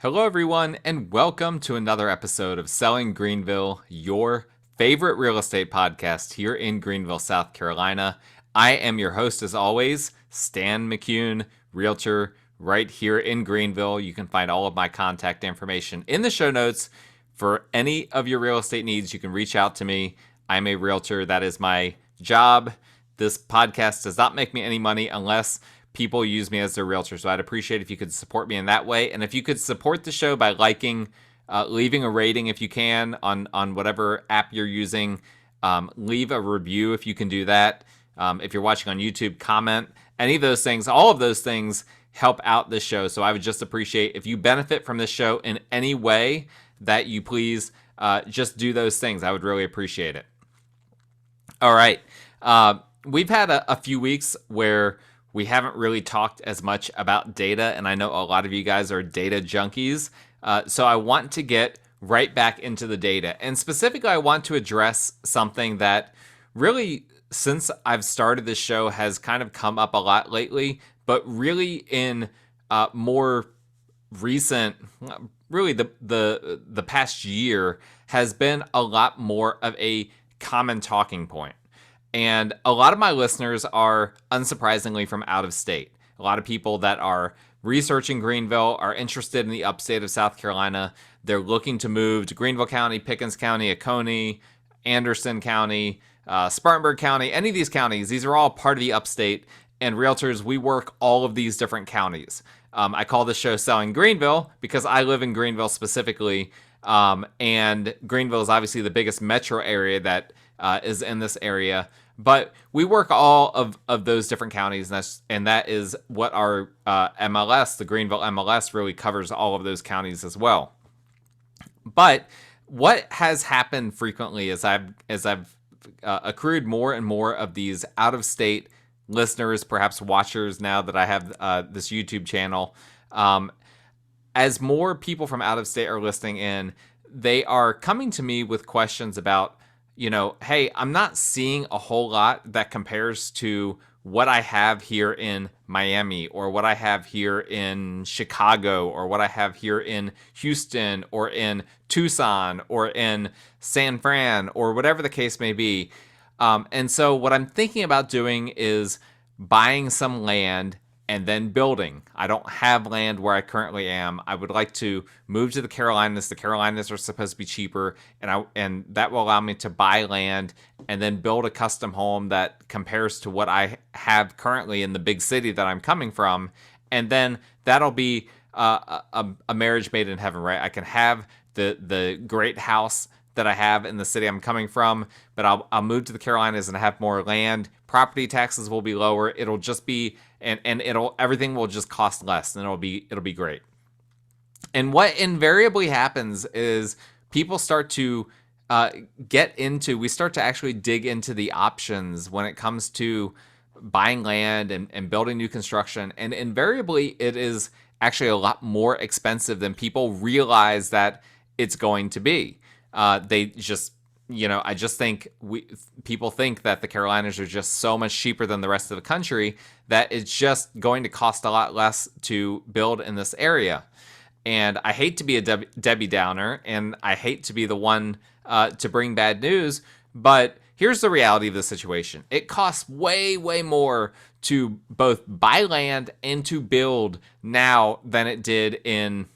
Hello, everyone, and welcome to another episode of Selling Greenville, your favorite real estate podcast here in Greenville, South Carolina. I am your host, as always, Stan McCune, realtor right here in Greenville. You can find all of my contact information in the show notes. For any of your real estate needs, you can reach out to me. I'm a realtor. That is my job. This podcast does not make me any money unless people use me as their realtor. So I'd appreciate if you could support me in that way. And if you could support the show by liking, leaving a rating if you can on whatever app you're using. Leave a review if you can do that. If you're watching on YouTube, comment. Any of those things, all of those things help out this show. So I would just appreciate if you benefit from this show in any way that you please just do those things. I would really appreciate it. All right. We've had a few weeks where we haven't really talked as much about data, and I know a lot of you guys are data junkies. So I want to get right back into the data. And specifically, I want to address something that really, since I've started this show, has kind of come up a lot lately, but really in more recent, really the past year has been a lot more of a common talking point. And a lot of my listeners are, unsurprisingly, from out of state. A lot of people that are researching Greenville are interested in the upstate of South Carolina. They're looking to move to Greenville County, Pickens County, Oconee, Anderson County, Spartanburg County, any of these counties. These are all part of the upstate. And realtors, we work all of these different counties. I call this show Selling Greenville because I live in Greenville specifically. And Greenville is obviously the biggest metro area that is in this area. But we work all of those different counties, and that is what our MLS, the Greenville MLS, really covers all of those counties as well. But what has happened frequently as I've accrued more and more of these out-of-state listeners, perhaps watchers, now that I have this YouTube channel, as more people from out of state are listening in, they are coming to me with questions about, hey, I'm not seeing a whole lot that compares to what I have here in Miami, or what I have here in Chicago, or what I have here in Houston, or in Tucson, or in San Fran, or whatever the case may be. And so what I'm thinking about doing is buying some land and then building. I don't have land where I currently am. I would like to move to the Carolinas. The Carolinas are supposed to be cheaper, and that will allow me to buy land and then build a custom home that compares to what I have currently in the big city that I'm coming from. And then that'll be a marriage made in heaven, right? I can have the great house that I have in the city I'm coming from, but I'll move to the Carolinas and have more land. Property taxes will be lower. It'll just be and everything will just cost less, and it'll be great. And what invariably happens is people start to we start to actually dig into the options when it comes to buying land and building new construction. And invariably, it is actually a lot more expensive than people realize that it's going to be. They just, I just think people think that the Carolinas are just so much cheaper than the rest of the country that it's just going to cost a lot less to build in this area. And I hate to be a Debbie Downer, and I hate to be the one to bring bad news, but here's the reality of the situation. It costs way, way more to both buy land and to build now than it did in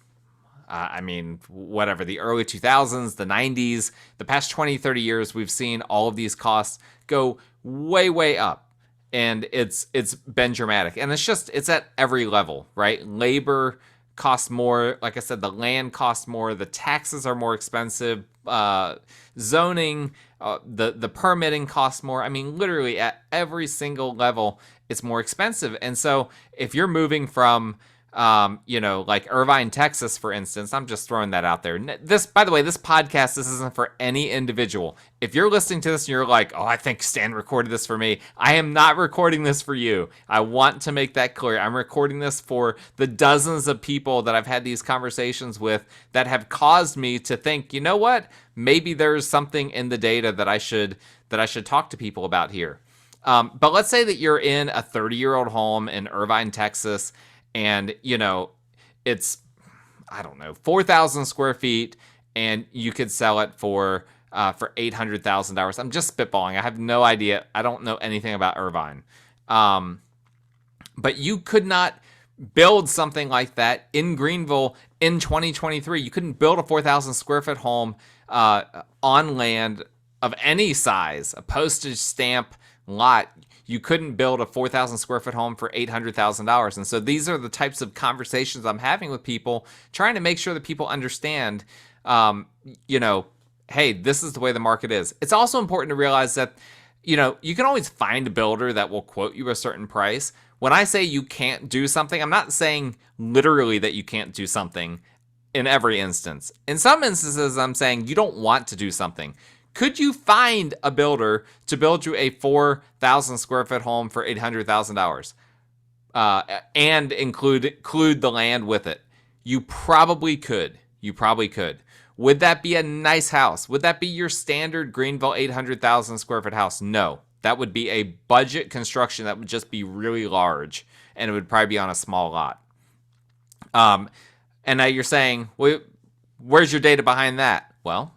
the early 2000s, the 90s, the past 20, 30 years, we've seen all of these costs go way, way up. And it's been dramatic. And it's at every level, right? Labor costs more. Like I said, the land costs more. The taxes are more expensive. Zoning, the permitting costs more. I mean, literally at every single level, it's more expensive. And so if you're moving from like Irvine, Texas, for instance, I'm just throwing that out there. By the way, this podcast, this isn't for any individual. If you're listening to this and you're like, oh, I think Stan recorded this for me, I am not recording this for you. I want to make that clear. I'm recording this for the dozens of people that I've had these conversations with that have caused me to think, you know what? Maybe there's something in the data that I should talk to people about here. But let's say that you're in a 30-year-old home in Irvine, Texas, and, it's I don't know, 4,000 square feet, and you could sell it for $800,000. I'm just spitballing. I have no idea. I don't know anything about Irvine. But you could not build something like that in Greenville in 2023. You couldn't build a 4,000 square foot home on land of any size, a postage stamp lot. You couldn't build a 4,000 square foot home for $800,000. And so these are the types of conversations I'm having with people, trying to make sure that people understand, hey, this is the way the market is. It's also important to realize that, you can always find a builder that will quote you a certain price. When I say you can't do something, I'm not saying literally that you can't do something in every instance. In some instances, I'm saying you don't want to do something. Could you find a builder to build you a 4,000 square foot home for $800,000 and include the land with it? You probably could. Would that be a nice house? Would that be your standard Greenville 800,000 square foot house? No. That would be a budget construction that would just be really large, and it would probably be on a small lot. And now you're saying, well, where's your data behind that? Well,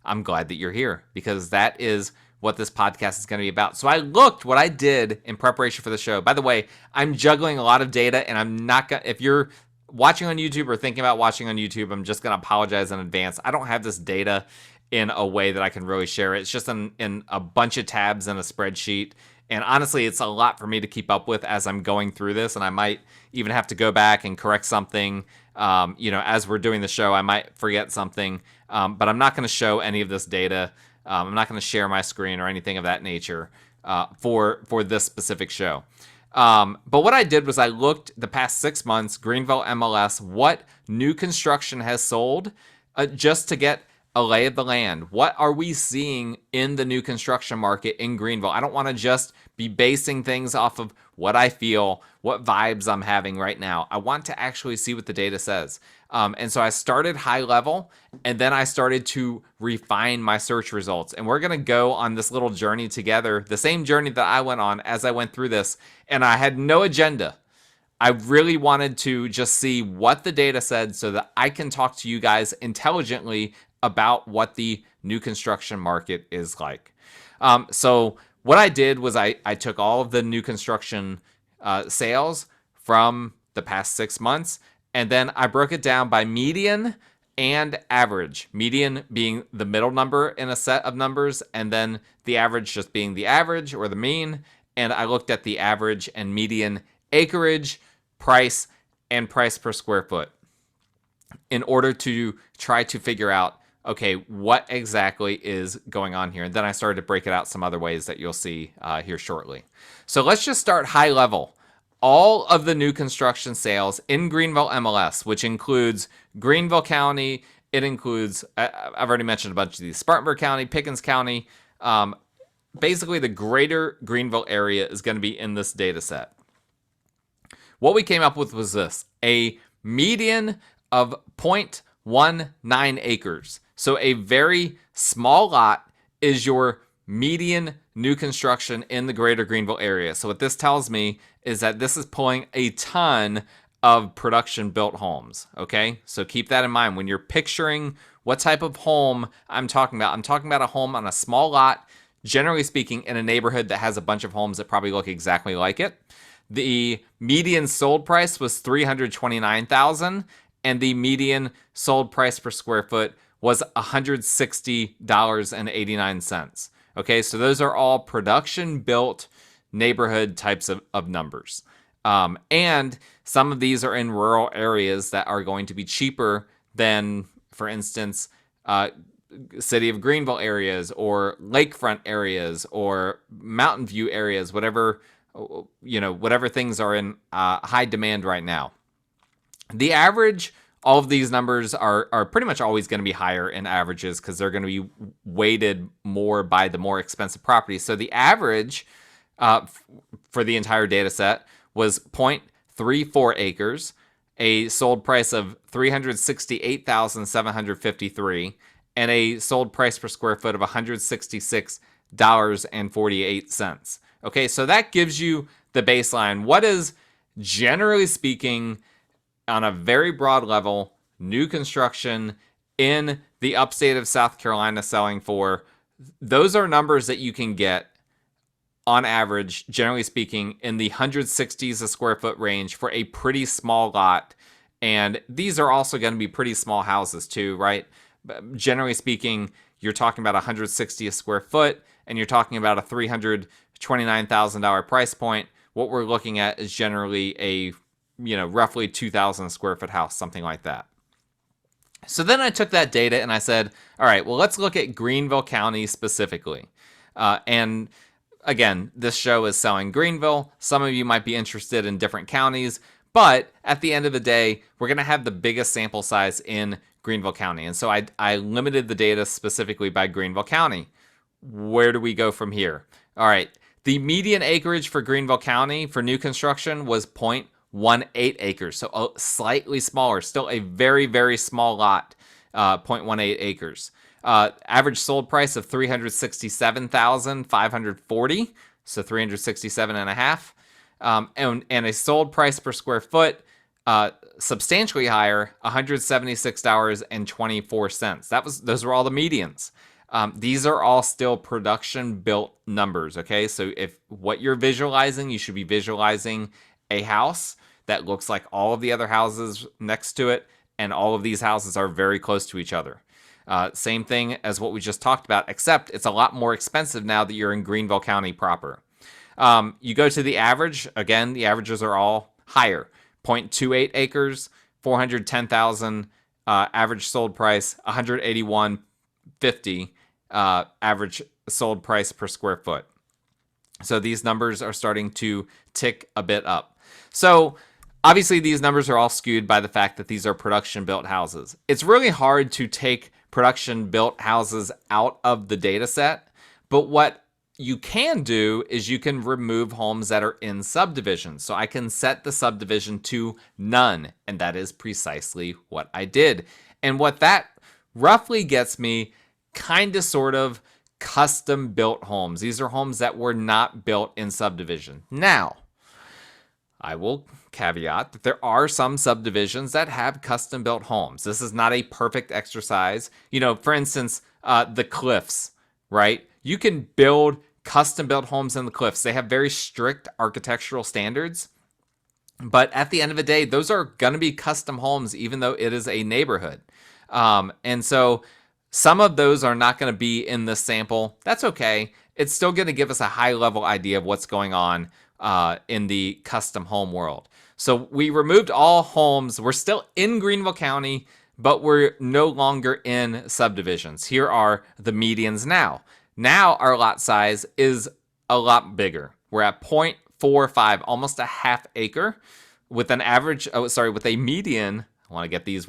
I'm glad that you're here, because that is what this podcast is going to be about. So I looked what I did in preparation for the show. By the way, I'm juggling a lot of data, and I'm not going to, if you're watching on YouTube or thinking about watching on YouTube, I'm just going to apologize in advance. I don't have this data in a way that I can really share it. It's just in a bunch of tabs in a spreadsheet. And honestly, it's a lot for me to keep up with as I'm going through this. And I might even have to go back and correct something. As we're doing the show, I might forget something. But I'm not going to show any of this data. I'm not going to share my screen or anything of that nature for this specific show. But what I did was I looked the past 6 months, Greenville MLS, what new construction has sold, just to get a lay of the land. What are we seeing in the new construction market in Greenville? I don't want to just be basing things off of what I feel, what vibes I'm having right now. I want to actually see what the data says. And so I started high level, and then I started to refine my search results. And we're going to go on this little journey together, the same journey that I went on as I went through this. And I had no agenda. I really wanted to just see what the data said so that I can talk to you guys intelligently about what the new construction market is like. So what I did was I took all of the new construction sales from the past 6 months, and then I broke it down by median and average. Median being the middle number in a set of numbers, and then the average just being the average or the mean. And I looked at the average and median acreage, price, and price per square foot in order to try to figure out, okay, what exactly is going on here? And then I started to break it out some other ways that you'll see here shortly. So let's just start high level. All of the new construction sales in Greenville MLS, which includes Greenville County, it includes, I've already mentioned a bunch of these, Spartanburg County, Pickens County. Basically, the greater Greenville area is going to be in this data set. What we came up with was this, a median of 0.19 acres. So a very small lot is your median new construction in the greater Greenville area. So what this tells me is that this is pulling a ton of production built homes. Okay, so keep that in mind when you're picturing what type of home I'm talking about. I'm talking about a home on a small lot, generally speaking, in a neighborhood that has a bunch of homes that probably look exactly like it. The median sold price was $329,000, and the median sold price per square foot was $160.89. Okay, so those are all production built neighborhood types of numbers. And some of these are in rural areas that are going to be cheaper than, for instance, city of Greenville areas or lakefront areas or Mountain View areas, whatever things are in high demand right now. The average, all of these numbers are pretty much always going to be higher in averages because they're going to be weighted more by the more expensive properties. So the average for the entire data set was 0.34 acres, a sold price of $368,753, and a sold price per square foot of $166.48. Okay, so that gives you the baseline. What is, generally speaking, on a very broad level, new construction in the upstate of South Carolina selling for, those are numbers that you can get on average, generally speaking, in the 160s a square foot range for a pretty small lot. And these are also going to be pretty small houses too, right? But generally speaking, you're talking about 160 a square foot, and you're talking about a $329,000 price point. What we're looking at is generally a, roughly 2,000 square foot house, something like that. So then I took that data and I said, all right, well, let's look at Greenville County specifically. And again, this show is selling Greenville. Some of you might be interested in different counties, but at the end of the day, we're going to have the biggest sample size in Greenville County. And so I limited the data specifically by Greenville County. Where do we go from here? All right. The median acreage for Greenville County for new construction was 0.18 acres. So slightly smaller, still a very, very small lot, 0.18 acres. Average sold price of $367,540, so 367 and a half. And a sold price per square foot, substantially higher, $176.24. Those were all the medians. These are all still production built numbers. Okay. So if what you're visualizing, you should be visualizing a house that looks like all of the other houses next to it. And all of these houses are very close to each other. Same thing as what we just talked about, except it's a lot more expensive now that you're in Greenville County proper. You go to the average. Again, the averages are all higher. 0.28 acres, 410,000 average sold price, 181.50 average sold price per square foot. So these numbers are starting to tick a bit up. So obviously these numbers are all skewed by the fact that these are production built houses. It's really hard to take production built houses out of the data set, but what you can do is you can remove homes that are in subdivisions. So I can set the subdivision to none, and that is precisely what I did. And what that roughly gets me, kind of sort of custom built homes. These are homes that were not built in subdivision. Now, I will caveat that there are some subdivisions that have custom built homes. This is not a perfect exercise. For instance, the Cliffs, right? You can build custom built homes in the Cliffs. They have very strict architectural standards. But at the end of the day, those are going to be custom homes, even though it is a neighborhood. And so some of those are not going to be in this sample. That's okay. It's still going to give us a high level idea of what's going on in the custom home world. So we removed all homes. We're still in Greenville County, but we're no longer in subdivisions. Here are the medians now. Now our lot size is a lot bigger. We're at 0.45, almost a half acre, with an average, with a median. I want to get these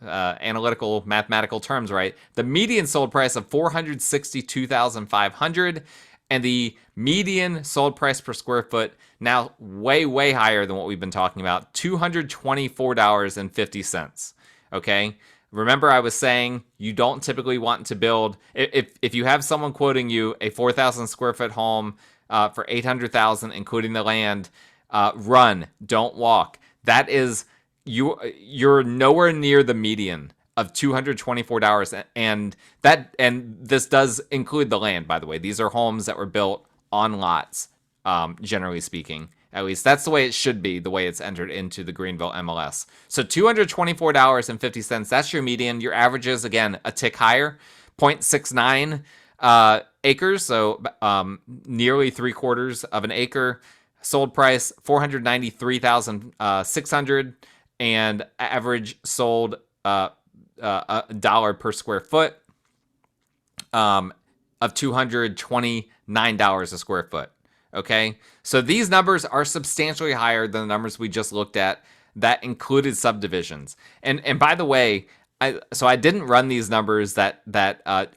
analytical mathematical terms right. The median sold price of $462,500, and the median sold price per square foot now way, way higher than what we've been talking about, $224.50. Okay. Remember, I was saying you don't typically want to build, if you have someone quoting you a 4,000 square foot home for $800,000, including the land, run, don't walk. That is, you're nowhere near the median of $224, and this does include the land, by the way. These are homes that were built on lots, generally speaking. At least that's the way it should be, the way it's entered into the Greenville MLS. So $224.50, that's your median. Your average is, again, a tick higher, 0.69 acres, so nearly 3/4 of an acre. Sold price, $493,600, and average sold $1 per square foot of $229 a square foot. Okay, so these numbers are substantially higher than the numbers we just looked at that included subdivisions. And by the way, I didn't run these numbers that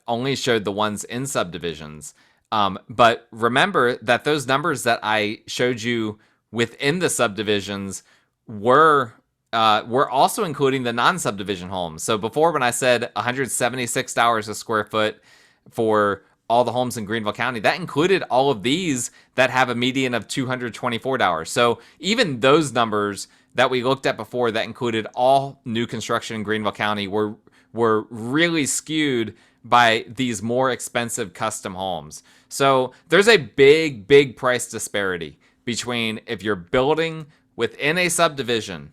only showed the ones in subdivisions. But remember that those numbers that I showed you within the subdivisions were also including the non-subdivision homes. So before, when I said $176 a square foot for all the homes in Greenville County, that included all of these that have a median of $224. So even those numbers that we looked at before that included all new construction in Greenville County were really skewed by these more expensive custom homes. So there's a big price disparity between if you're building within a subdivision,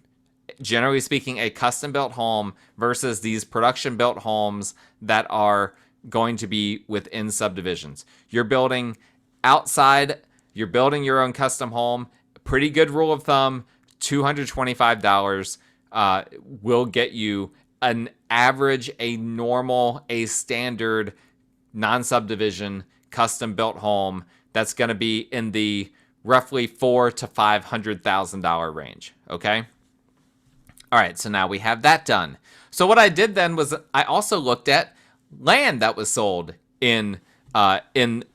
generally speaking, a custom built home versus these production built homes that are going to be within subdivisions. You're building outside, you're building your own custom home. Pretty good rule of thumb, $225 will get you an average, a normal, a standard non-subdivision custom built home that's going to be in the roughly $400,000 to $500,000 range. Okay. All right. So now we have that done. So what I did then was I also looked at land that was sold in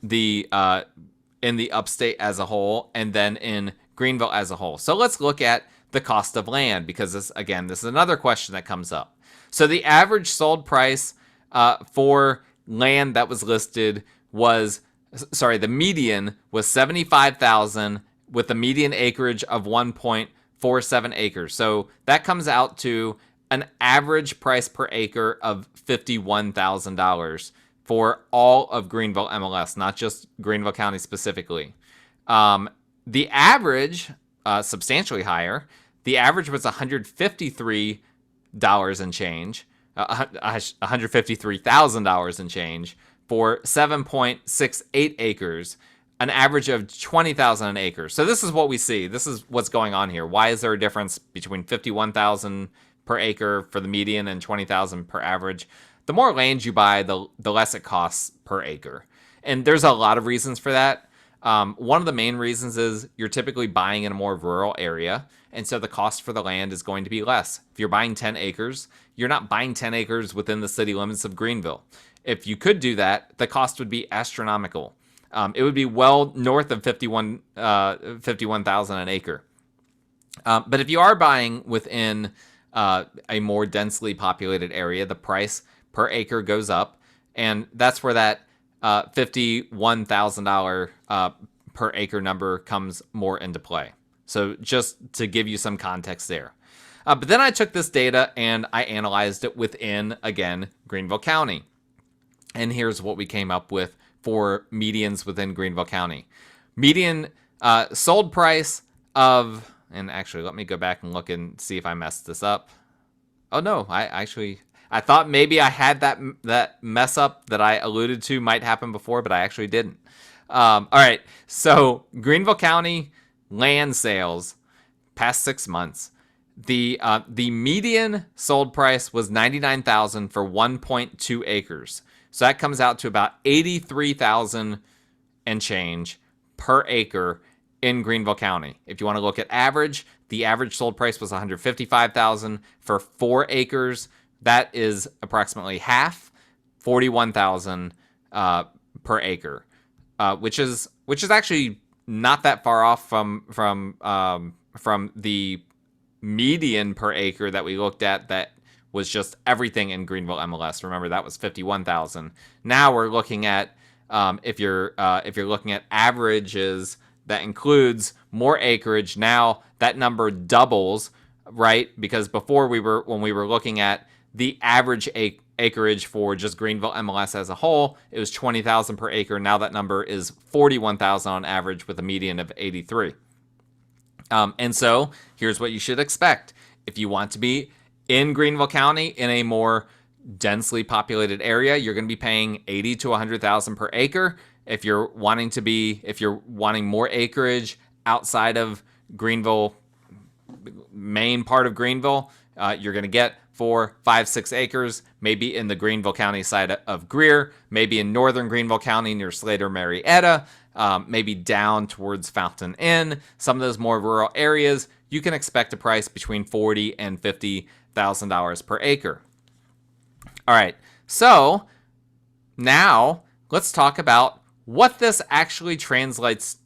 the upstate as a whole, and then in Greenville as a whole. So let's look at the cost of land, because this is another question that comes up. So the average sold price for land that was listed was, the median was $75,000 with a median acreage of 1.47 acres. So that comes out to an average price per acre of $51,000 for all of Greenville MLS, not just Greenville County specifically. The average, substantially higher, the average was $153 and change, $153,000 and change for 7.68 acres, an average of $20,000 an acre. So this is what we see. This is what's going on here. Why is there a difference between $51,000 per acre for the median and $20,000 per average? The more land you buy, the less it costs per acre. And there's a lot of reasons for that. One of the main reasons is you're typically buying in a more rural area, and so the cost for the land is going to be less. If you're buying 10 acres, you're not buying 10 acres within the city limits of Greenville. If you could do that, the cost would be astronomical. It would be well north of $51,000 an acre. But if you are buying within a more densely populated area, the price per acre goes up, and that's where that $51,000 per acre number comes more into play. So just to give you some context there. But then I took this data and I analyzed it within, again, Greenville County. And here's what we came up with for medians within Greenville County. Median sold price of, and actually let me go back and look and see if I messed this up. Oh no, I thought maybe I had that mess up that I alluded to might happen before, but I actually didn't. All right, so Greenville County land sales past 6 months. The median sold price was $99,000 for 1.2 acres. So that comes out to about $83,000 and change per acre in Greenville County. If you want to look at average, the average sold price was $155,000 for 4 acres. That is approximately half, $41,000 per acre, which is actually not that far off from the median per acre that we looked at. That was just everything in Greenville MLS. Remember, that was $51,000. Now we're looking at if you're looking at averages that includes more acreage. Now that number doubles, right? Because before when we were looking at the average acreage for just Greenville MLS as a whole, it was $20,000 per acre. Now that number is $41,000 on average with a median of 83. And so here's what you should expect. If you want to be in Greenville County in a more densely populated area, you're going to be paying $80,000 to $100,000 per acre. If you're wanting more acreage outside of Greenville, main part of Greenville, you're going to get 4, 5, 6 acres, maybe in the Greenville County side of Greer, maybe in northern Greenville County near Slater, Marietta, maybe down towards Fountain Inn. Some of those more rural areas, you can expect a price between $40,000 and $50,000 per acre. All right, so now let's talk about what this actually translates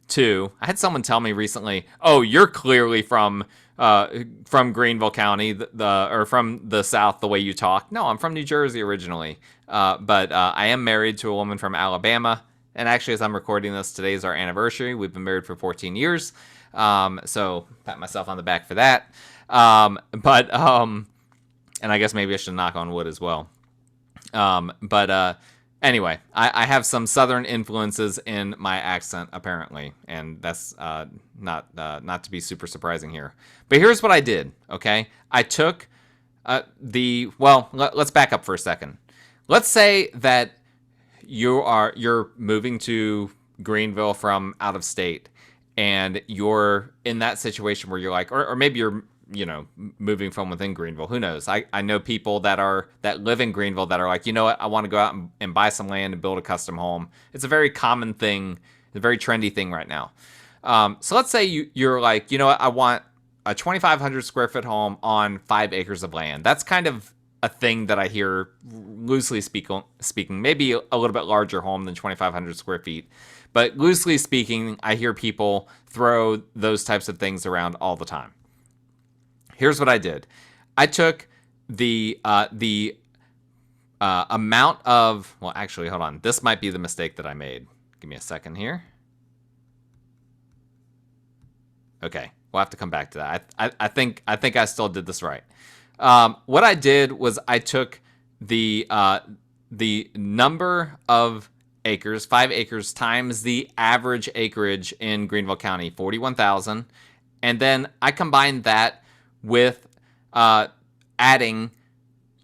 to. I had someone tell me recently, "Oh, you're clearly from Greenville County, or from the South, the way you talk." No, I'm from New Jersey originally, but I am married to a woman from Alabama. And actually, as I'm recording this, today is our anniversary. We've been married for 14 years. So pat myself on the back for that. And I guess maybe I should knock on wood as well. Anyway, I have some Southern influences in my accent, apparently, and that's not to be super surprising here. But here's what I did, okay? I took let's back up for a second. Let's say that you're moving to Greenville from out of state, and you're in that situation where you're like, or maybe you're moving from within Greenville. Who knows? I know people that live in Greenville that are like, you know what, I want to go out and buy some land and build a custom home. It's a very common thing, a very trendy thing right now. So let's say you're like, you know what, I want a 2,500 square foot home on 5 acres of land. That's kind of a thing that I hear, loosely speaking, maybe a little bit larger home than 2,500 square feet. But loosely speaking, I hear people throw those types of things around all the time. Here's what I did. I took the amount of, well, actually, hold on. This might be the mistake that I made. Give me a second here. Okay, we'll have to come back to that. I think I still did this right. What I did was I took the number of acres, 5 acres, times the average acreage in Greenville County, 41,000, and then I combined that with adding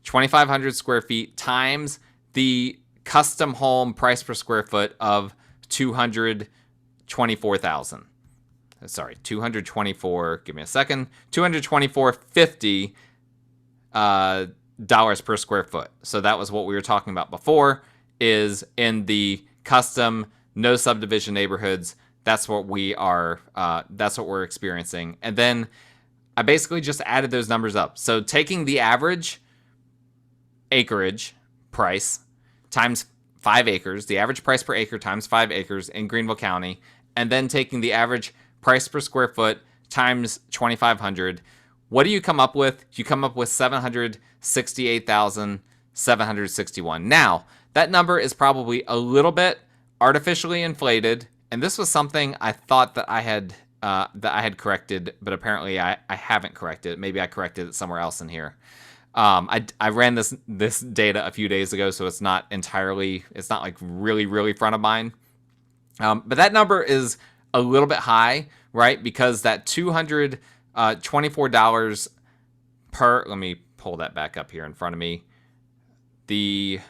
2,500 square feet times the custom home price per square foot of $224,000. Sorry, 224. Give me a second. $224.50 dollars per square foot. So that was what we were talking about before. Is in the custom no subdivision neighborhoods. That's what we are. That's what we're experiencing, and then I basically just added those numbers up. So taking the average acreage price times 5 acres, the average price per acre times 5 acres in Greenville County, and then taking the average price per square foot times 2,500, what do you come up with? You come up with 768,761. Now, that number is probably a little bit artificially inflated, and this was something I thought that I had corrected, but apparently I haven't corrected it. Maybe I corrected it somewhere else in here. I ran this data a few days ago, so it's not like really front of mind. But that number is a little bit high, right? Because that $224 per, let me pull that back up here in front of me. The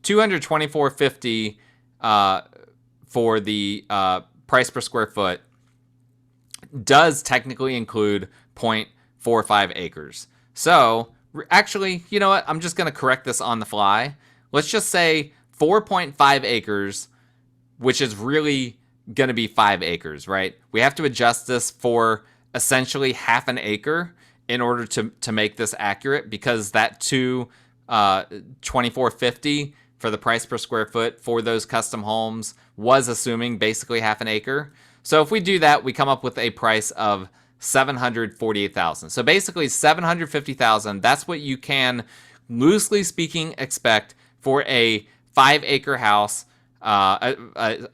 $224.50 for the price per square foot does technically include 0.45 acres. So actually, you know what? I'm just going to correct this on the fly. Let's just say 4.5 acres, which is really going to be 5 acres, right? We have to adjust this for essentially half an acre in order to make this accurate, because that $24.50 for the price per square foot for those custom homes was assuming basically half an acre. So if we do that, we come up with a price of $748,000. So basically $750,000. That's what you can, loosely speaking, expect for a 5 acre house, a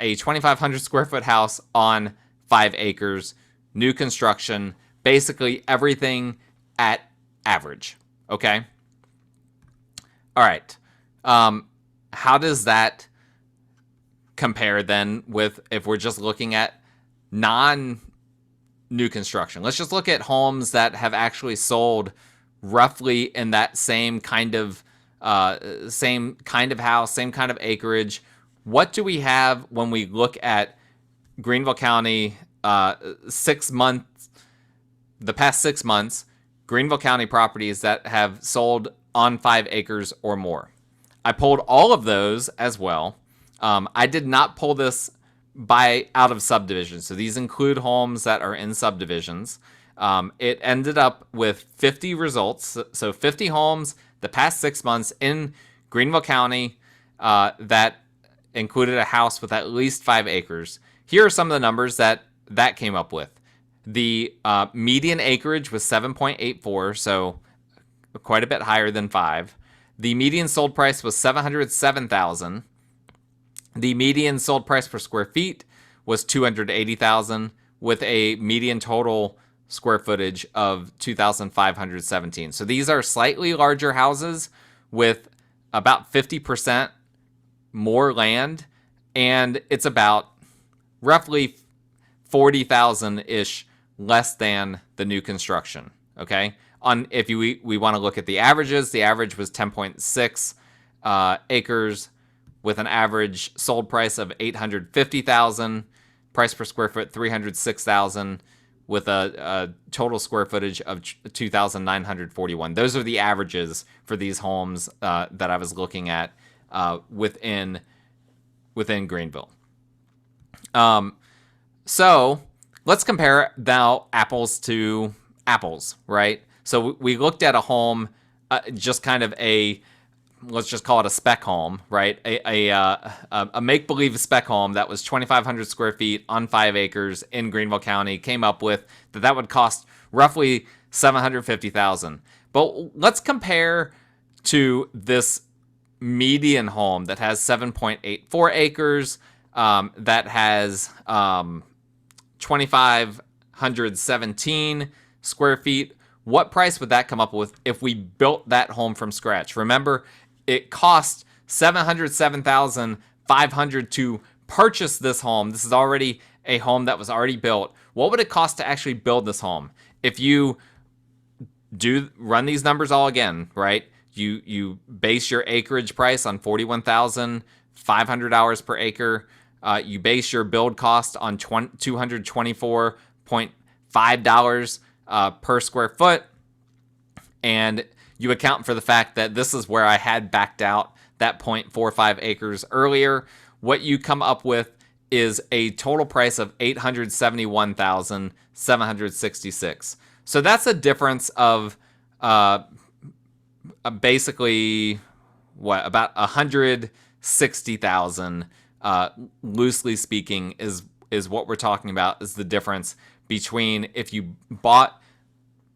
2,500 square foot house on 5 acres, new construction, basically everything at average. Okay. All right. How does that compare then with if we're just looking at non-new construction? Let's just look at homes that have actually sold roughly in that same kind of house, same kind of acreage. What do we have when we look at Greenville County 6 months, the past 6 months, Greenville County properties that have sold on 5 acres or more? I pulled all of those as well. I did not pull this out of subdivisions. So these include homes that are in subdivisions. It ended up with 50 results. So 50 homes the past 6 months in Greenville County that included a house with at least 5 acres. Here are some of the numbers that came up with. The median acreage was 7.84, so quite a bit higher than 5. The median sold price was $707,000. The median sold price per square feet was $280,000, with a median total square footage of 2,517. So these are slightly larger houses with about 50% more land, and it's about roughly 40,000-ish less than the new construction, okay? If we want to look at the averages, the average was 10.6 acres with an average sold price of $850,000, price per square foot $306,000, with a total square footage of 2,941. Those are the averages for these homes that I was looking at within Greenville. So let's compare now apples to apples, right? So we looked at a home, just kind of let's just call it a spec home, right? A make-believe spec home that was 2,500 square feet on 5 acres in Greenville County. Came up with that would cost roughly $750,000. But let's compare to this median home that has 7.84 acres, that has 2,517 square feet. What price would that come up with if we built that home from scratch? Remember, it cost $707,500 to purchase this home. This is already a home that was already built. What would it cost to actually build this home? If you run these numbers all again, right? You base your acreage price on $41,500 per acre. You base your build cost on $224.5 per square foot, and you account for the fact that this is where I had backed out that 0.45 acres earlier. What you come up with is a total price of $871,766. So that's a difference of basically about $160,000, loosely speaking, is what we're talking about, is the difference between if you bought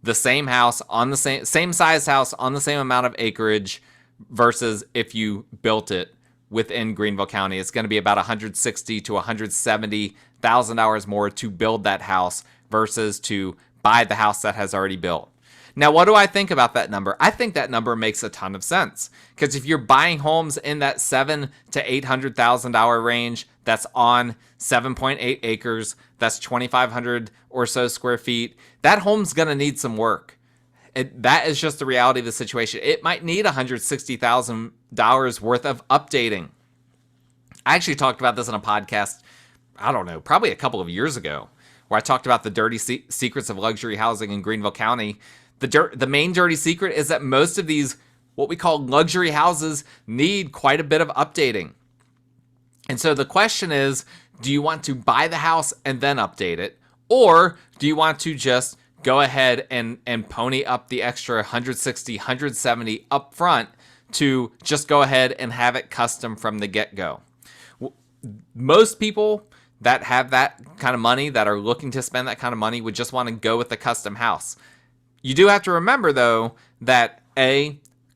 the same house on the same size house on the same amount of acreage versus if you built it within Greenville County. It's going to be about $160,000 to $170,000 more to build that house versus to buy the house that has already built. Now, what do I think about that number? I think that number makes a ton of sense, because if you're buying homes in that $700,000 to $800,000 range, that's on 7.8 acres, that's 2,500 or so square feet, that home's going to need some work. That is just the reality of the situation. It might need $160,000 worth of updating. I actually talked about this on a podcast, I don't know, probably a couple of years ago, where I talked about the dirty secrets of luxury housing in Greenville County. The main dirty secret is that most of these, what we call luxury houses, need quite a bit of updating. And so the question is, do you want to buy the house and then update it? Or do you want to just go ahead and pony up the extra $160,000, $170,000 up front to just go ahead and have it custom from the get-go? Most people that have that kind of money, that are looking to spend that kind of money, would just want to go with the custom house. You do have to remember, though, that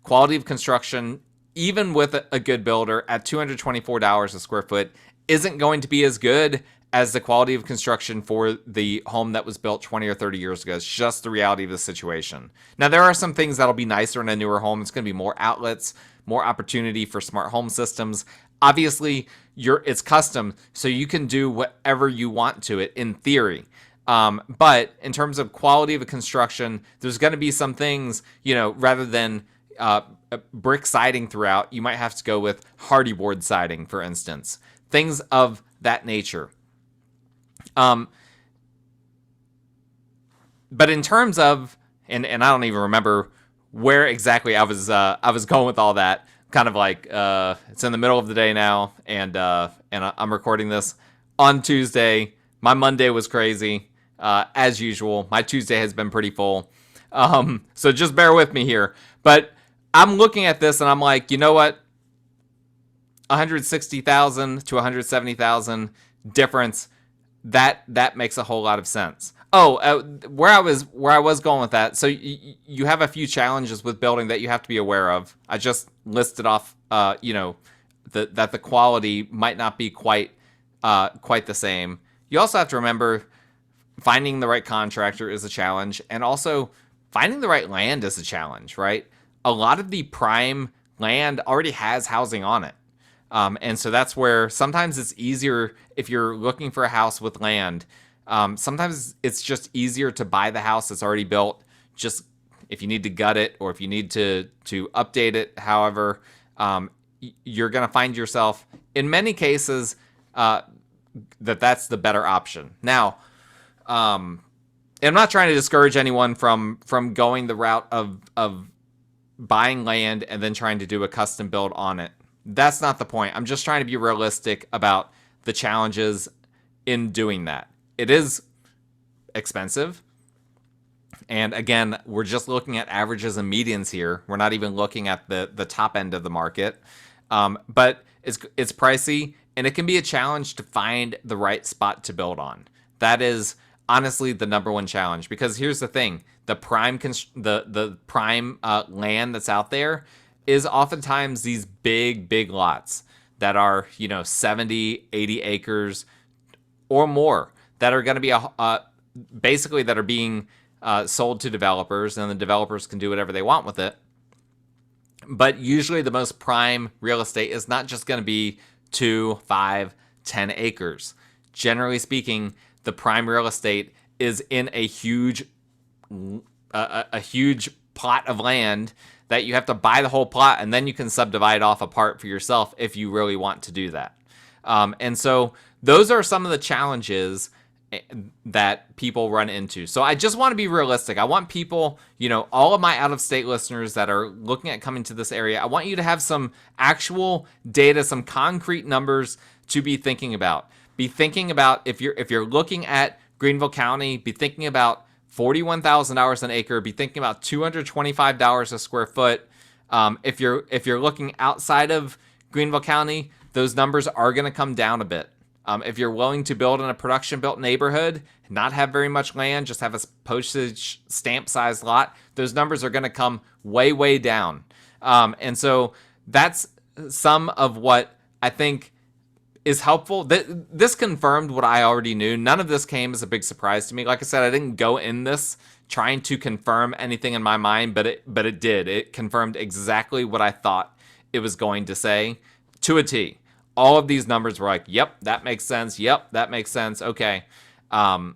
quality of construction, even with a good builder at $224 a square foot, isn't going to be as good as the quality of construction for the home that was built 20 or 30 years ago. It's just the reality of the situation. Now, there are some things that'll be nicer in a newer home. It's going to be more outlets, more opportunity for smart home systems. Obviously, it's custom, so you can do whatever you want to it in theory. But in terms of quality of a construction, there's going to be some things, rather than brick siding throughout, you might have to go with hardy board siding, for instance. Things of that nature. But in terms of, and I don't even remember where exactly I was going with all that. Kind of like it's in the middle of the day now, and I'm recording this on Tuesday. My Monday was crazy, as usual. My Tuesday has been pretty full, so just bear with me here. But I'm looking at this and I'm like, you know what? $160,000 to $170,000 difference. That makes a whole lot of sense. Where I was going with that. So you have a few challenges with building that you have to be aware of. I just listed off, that the quality might not be quite the same. You also have to remember, finding the right contractor is a challenge, and also finding the right land is a challenge, right? A lot of the prime land already has housing on it. And so that's where sometimes it's easier if you're looking for a house with land. Sometimes it's just easier to buy the house that's already built, just if you need to gut it or if you need to update it. However, you're going to find yourself in many cases that's the better option. Now, I'm not trying to discourage anyone from going the route of buying land and then trying to do a custom build on it. That's not the point. I'm just trying to be realistic about the challenges in doing that. It is expensive. And again, we're just looking at averages and medians here. We're not even looking at the top end of the market. But it's pricey, and it can be a challenge to find the right spot to build on. That is honestly the number one challenge, because here's the thing: the prime land that's out there is oftentimes these big lots that are 70, 80 acres or more that are going to be basically that are being sold to developers, and the developers can do whatever they want with it. But usually the most prime real estate is not just going to be 2, 5, 10 acres. Generally speaking, the prime real estate is in a huge plot of land that you have to buy the whole plot, and then you can subdivide off a part for yourself if you really want to do that. And so those are some of the challenges that people run into. So I just want to be realistic. I want people, all of my out-of-state listeners that are looking at coming to this area, I want you to have some actual data, some concrete numbers to be thinking about. Be thinking about, if you're looking at Greenville County, be thinking about $41,000 an acre, be thinking about $225 a square foot. If you're looking outside of Greenville County, those numbers are going to come down a bit. If you're willing to build in a production-built neighborhood, not have very much land, just have a postage stamp-sized lot, those numbers are going to come way down. And so that's some of what I think is helpful. This confirmed what I already knew. None of this came as a big surprise to me. Like I said, I didn't go in this trying to confirm anything in my mind, but it did. It confirmed exactly what I thought it was going to say to a T. All of these numbers were like, yep, that makes sense. Yep, that makes sense. Okay. And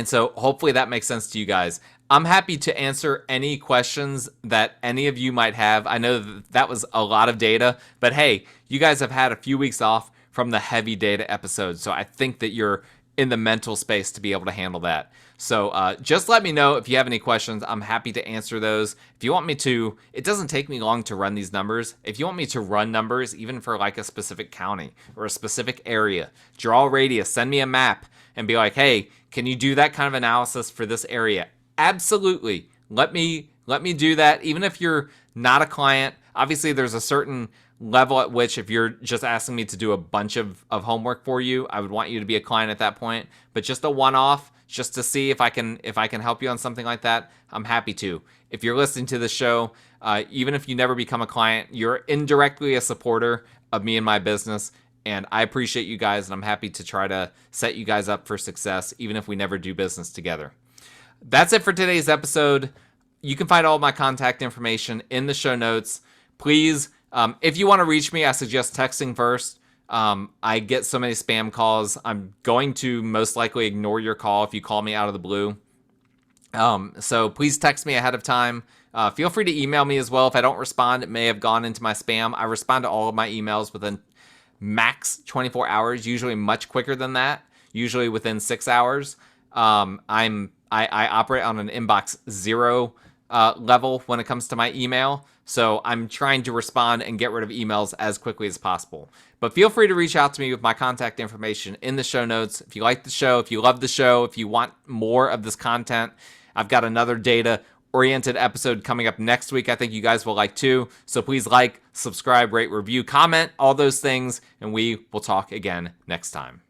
so hopefully that makes sense to you guys. I'm happy to answer any questions that any of you might have. I know that was a lot of data, but hey, you guys have had a few weeks off from the heavy data episodes. So I think that you're in the mental space to be able to handle that. So just let me know if you have any questions. I'm happy to answer those. If you want me to, it doesn't take me long to run these numbers. If you want me to run numbers, even for like a specific county or a specific area, draw a radius, send me a map and be like, hey, can you do that kind of analysis for this area? Absolutely. Let me do that. Even if you're not a client, obviously there's a certain level at which if you're just asking me to do a bunch of homework for you, I would want you to be a client at that point. But just a one-off, just to see if I can help you on something like that, I'm happy to. If you're listening to the show, even if you never become a client, you're indirectly a supporter of me and my business, and I appreciate you guys, and I'm happy to try to set you guys up for success, even if we never do business together. That's it for today's episode. You can find all of my contact information in the show notes. Please, if you want to reach me, I suggest texting first. I get so many spam calls. I'm going to most likely ignore your call if you call me out of the blue. So please text me ahead of time. Feel free to email me as well. If I don't respond, it may have gone into my spam. I respond to all of my emails within max 24 hours, usually much quicker than that, usually within 6 hours. I operate on an inbox 0 level when it comes to my email. So I'm trying to respond and get rid of emails as quickly as possible. But feel free to reach out to me with my contact information in the show notes. If you like the show, if you love the show, if you want more of this content, I've got another data-oriented episode coming up next week I think you guys will like too. So please like, subscribe, rate, review, comment, all those things, and we will talk again next time.